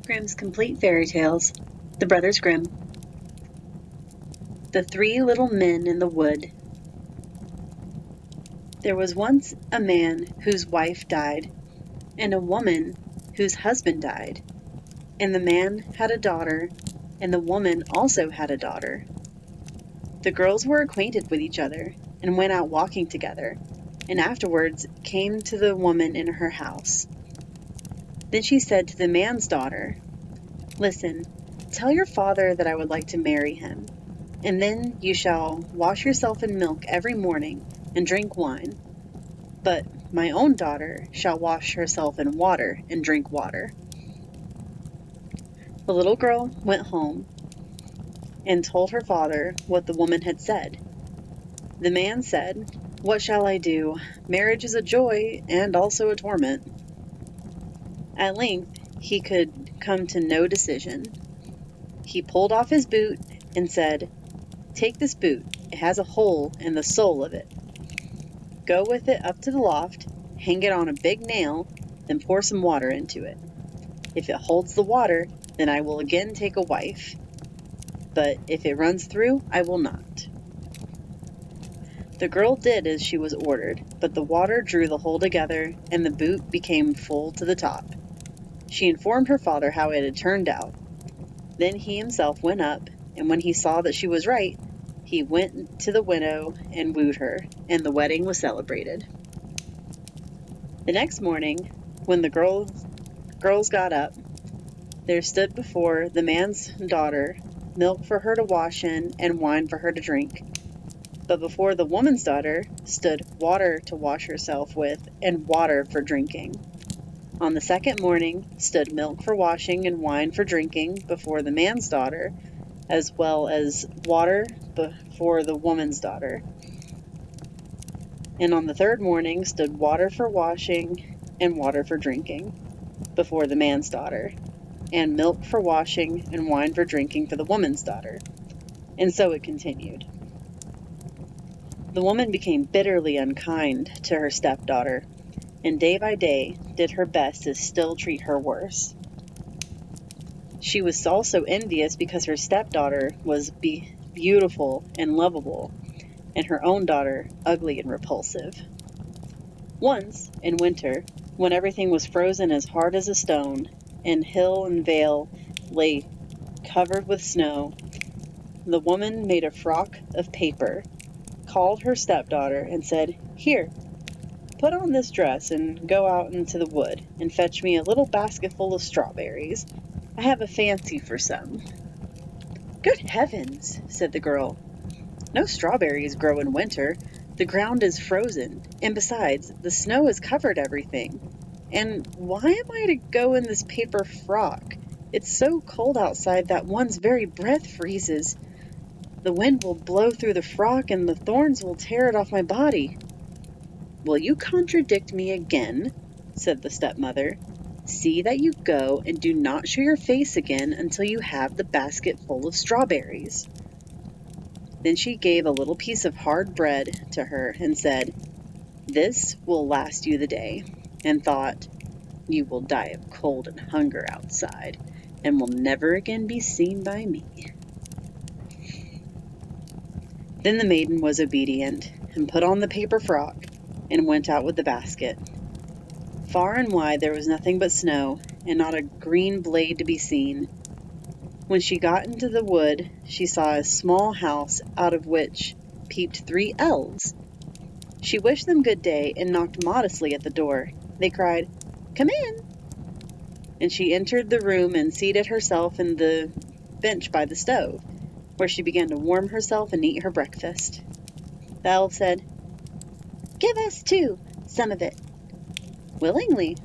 Grimm's Complete Fairy Tales, The Brothers Grimm. The Three Little Men in the Wood. There was once a man whose wife died, and a woman whose husband died. And the man had a daughter, and the woman also had a daughter. The girls were acquainted with each other, and went out walking together, and afterwards came to the woman in her house. Then she said to the man's daughter, "Listen, tell your father that I would like to marry him, and then you shall wash yourself in milk every morning and drink wine. But my own daughter shall wash herself in water and drink water." The little girl went home and told her father what the woman had said. The man said, "What shall I do? Marriage is a joy and also a torment." At length he could come to no decision. He pulled off his boot and said, "Take this boot. It has a hole in the sole of it. Go with it up to the loft, hang it on a big nail, then pour some water into it. If it holds the water, then I will again take a wife. But if it runs through, I will not." The girl did as she was ordered, but the water drew the hole together, and the boot became full to the top. She informed her father how it had turned out. Then he himself went up, and when he saw that she was right, he went to the widow and wooed her, and the wedding was celebrated. The next morning, when the girls got up, there stood before the man's daughter milk for her to wash in and wine for her to drink. But before the woman's daughter stood water to wash herself with and water for drinking. On the second morning stood milk for washing and wine for drinking before the man's daughter, as well as water before the woman's daughter. And on the third morning stood water for washing and water for drinking before the man's daughter, and milk for washing and wine for drinking for the woman's daughter. And so it continued. The woman became bitterly unkind to her stepdaughter, and day by day did her best to still treat her worse. She was also envious because her stepdaughter was beautiful and lovable, and her own daughter ugly and repulsive. Once, in winter, when everything was frozen as hard as a stone, and hill and vale lay covered with snow, the woman made a frock of paper, called her stepdaughter, and said, "Here, put on this dress and go out into the wood and fetch me a little basketful of strawberries. I have a fancy for some." "Good heavens," said the girl. "No strawberries grow in winter. The ground is frozen, and besides, the snow has covered everything. And why am I to go in this paper frock? It's so cold outside that one's very breath freezes. The wind will blow through the frock, and the thorns will tear it off my body." "Will you contradict me again?" said the stepmother. "See that you go, and do not show your face again until you have the basket full of strawberries." Then she gave a little piece of hard bread to her and said, "This will last you the day," and thought, "You will die of cold and hunger outside, and will never again be seen by me." Then the maiden was obedient, and put on the paper frock, and went out with the basket. Far and wide there was nothing but snow, and not a green blade to be seen. When she got into the wood, she saw a small house out of which peeped 3 elves. She wished them good day, and knocked modestly at the door. They cried, "Come in!" And she entered the room and seated herself in the bench by the stove, where she began to warm herself and eat her breakfast. The elf said, "Give us, too, some of it." "Willingly,"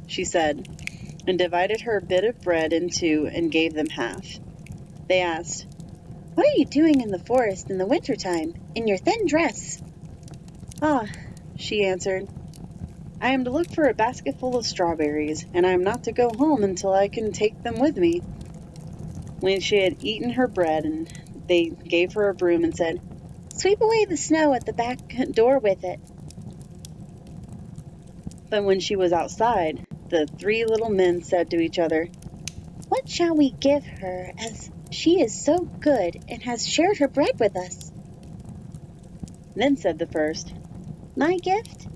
she said, and divided her bit of bread in two and gave them half. They asked, "What are you doing in the forest in the winter time, in your thin dress?" "Ah," she answered, "I am to look for a basketful of strawberries, and I am not to go home until I can take them with me." When she had eaten her bread, and they gave her a broom and said, "Sweep away the snow at the back door with it." But when she was outside, the 3 little men said to each other, What shall we give her, as she is so good and has shared her bread with us? Then said the first, My gift?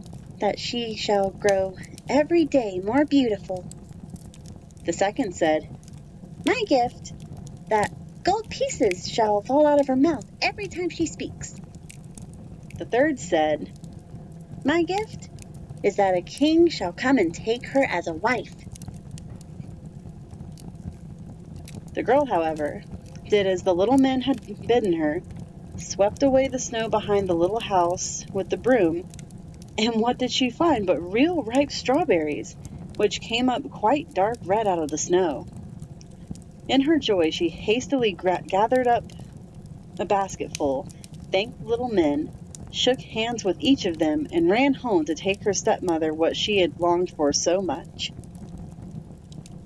That she shall grow every day more beautiful. The second said, My gift? That gold pieces shall fall out of her mouth every time she speaks. The third said, My gift is that a king shall come and take her as a wife. The girl, however, did as the little men had bidden her, swept away the snow behind the little house with the broom, and what did she find but real ripe strawberries, which came up quite dark red out of the snow. In her joy she hastily gathered up a basketful, thanked the little men, shook hands with each of them, and ran home to take her stepmother what she had longed for so much.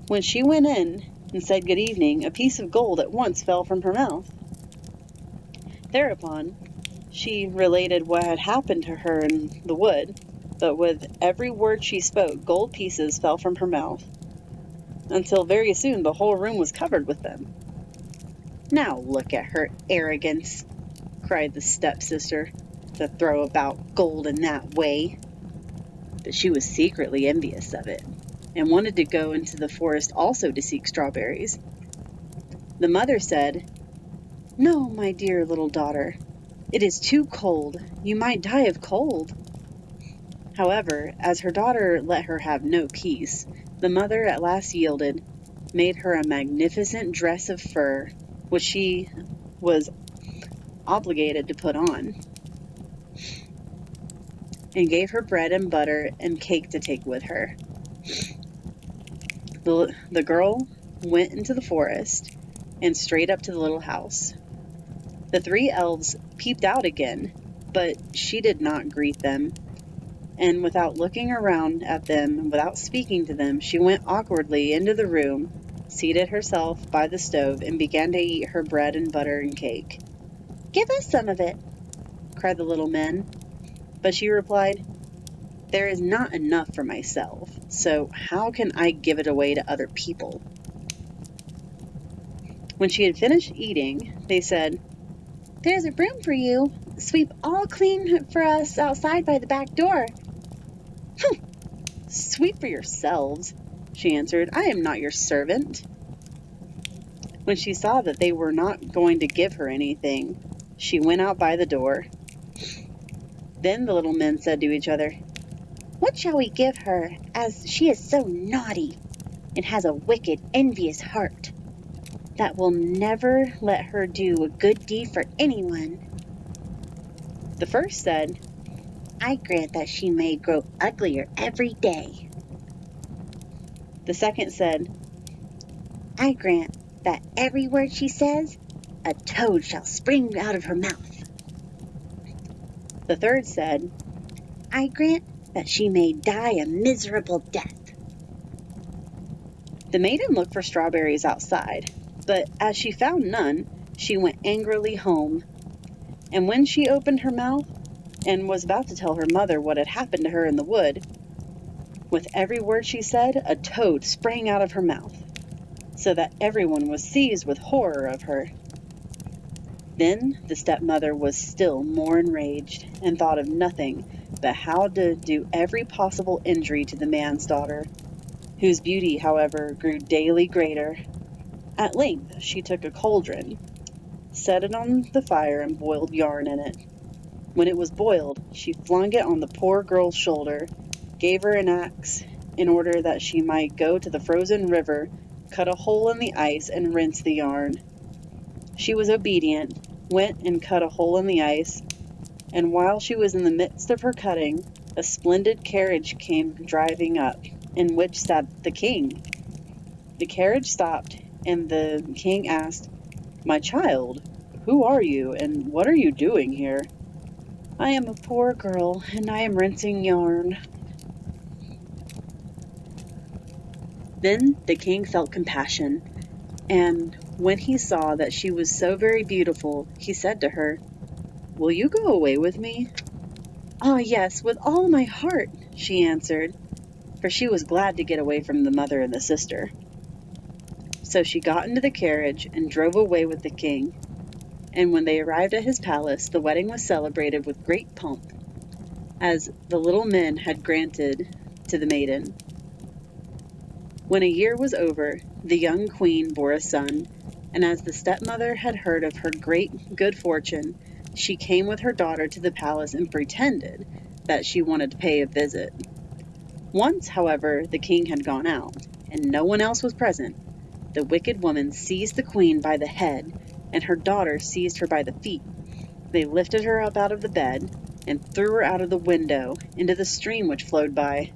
When she went in and said good evening, a piece of gold at once fell from her mouth. Thereupon she related what had happened to her in the wood, but with every word she spoke, gold pieces fell from her mouth, until very soon the whole room was covered with them. Now look at her arrogance, cried the stepsister, to throw about gold in that way. But she was secretly envious of it, and wanted to go into the forest also to seek strawberries. The mother said, No, my dear little daughter, it is too cold. You might die of cold. However, as her daughter let her have no peace, the mother at last yielded, made her a magnificent dress of fur, which she was obligated to put on, and gave her bread and butter and cake to take with her. The girl went into the forest and straight up to the little house. The three elves peeped out again, but she did not greet them, and without looking around at them, without speaking to them, she went awkwardly into the room, seated herself by the stove, and began to eat her bread and butter and cake. Give us some of it, cried the little men, but she replied, There is not enough for myself, so how can I give it away to other people? When she had finished eating, they said, There's a broom for you. Sweep all clean for us outside by the back door. Sweep for yourselves, she answered. I am not your servant. When she saw that they were not going to give her anything, she went out by the door. Then the little men said to each other, What shall we give her, as she is so naughty and has a wicked, envious heart that will never let her do a good deed for anyone? The first said, I grant that she may grow uglier every day. The second said, I grant that every word she says, a toad shall spring out of her mouth. The third said, I grant that she may die a miserable death. The maiden looked for strawberries outside, but as she found none, she went angrily home. And when she opened her mouth and was about to tell her mother what had happened to her in the wood, with every word she said, a toad sprang out of her mouth, so that everyone was seized with horror of her. Then the stepmother was still more enraged, and thought of nothing but how to do every possible injury to the man's daughter, whose beauty, however, grew daily greater. At length she took a cauldron, set it on the fire, and boiled yarn in it. When it was boiled, she flung it on the poor girl's shoulder, gave her an axe in order that she might go to the frozen river, cut a hole in the ice, and rinse the yarn. She was obedient, went and cut a hole in the ice, and while she was in the midst of her cutting, a splendid carriage came driving up, in which sat the king. The carriage stopped, and the king asked, My child, who are you, and what are you doing here? I am a poor girl, and I am rinsing yarn. Then the king felt compassion, and when he saw that she was so very beautiful, he said to her, Will you go away with me? Ah, yes, with all my heart, she answered, for she was glad to get away from the mother and the sister. So she got into the carriage and drove away with the king. And when they arrived at his palace, the wedding was celebrated with great pomp, as the little men had granted to the maiden. When a year was over, the young queen bore a son, and as the stepmother had heard of her great good fortune, she came with her daughter to the palace and pretended that she wanted to pay a visit. Once, however, the king had gone out, and no one else was present. The wicked woman seized the queen by the head, and her daughter seized her by the feet. They lifted her up out of the bed, and threw her out of the window into the stream which flowed by.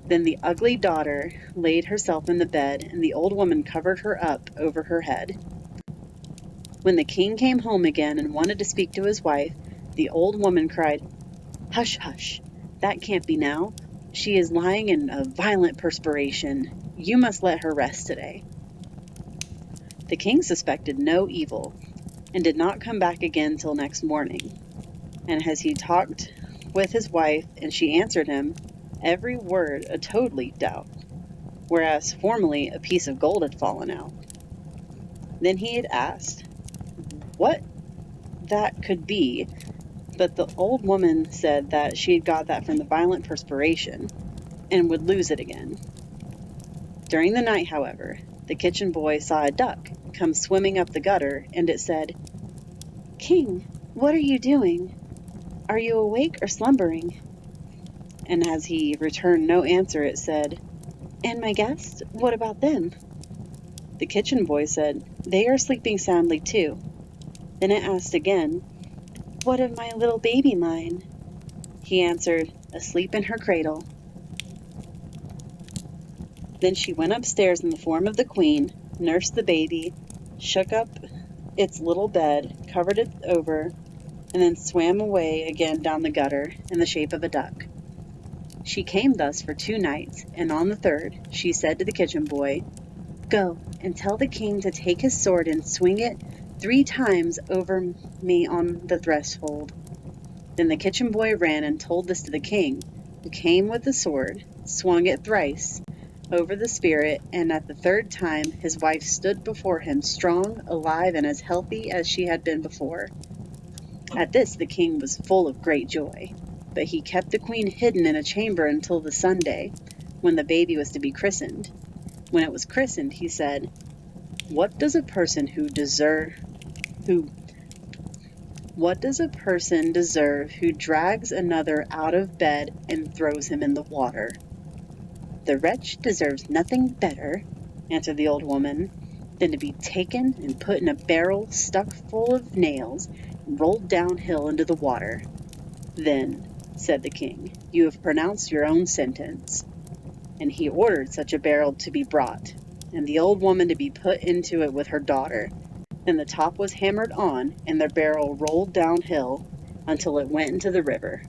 Then the ugly daughter laid herself in the bed, and the old woman covered her up over her head. When the king came home again and wanted to speak to his wife, the old woman cried, "Hush, hush, that can't be now. She is lying in a violent perspiration. You must let her rest today." The king suspected no evil, and did not come back again till next morning. And as he talked with his wife, and she answered him, every word a toad leaped out, whereas formerly a piece of gold had fallen out. Then he had asked what that could be, but the old woman said that she had got that from the violent perspiration, and would lose it again. During the night, however, the kitchen boy saw a duck come swimming up the gutter, and it said, "King, what are you doing? Are you awake or slumbering?" And as he returned no answer, it said, "And my guests, what about them?" The kitchen boy said, "They are sleeping soundly too." Then it asked again, "What of my little baby mine?" He answered, "Asleep in her cradle." Then she went upstairs in the form of the queen, nursed the baby, shook up its little bed, covered it over, and then swam away again down the gutter in the shape of a duck. She came thus for 2 nights, and on the 3rd she said to the kitchen boy, "Go and tell the king to take his sword and swing it 3 times over me on the threshold." Then the kitchen boy ran and told this to the king, who came with the sword, swung it thrice over the spirit, and at the 3rd time his wife stood before him strong, alive, and as healthy as she had been before. At this the king was full of great joy, but he kept the queen hidden in a chamber until the Sunday, when the baby was to be christened. When it was christened, he said, What does a person deserve who drags another out of bed and throws him in the water?" "The wretch deserves nothing better," answered the old woman, "than to be taken and put in a barrel stuck full of nails and rolled downhill into the water." "Then," said the king, "you have pronounced your own sentence." And he ordered such a barrel to be brought, and the old woman to be put into it with her daughter. Then the top was hammered on, and the barrel rolled downhill until it went into the river.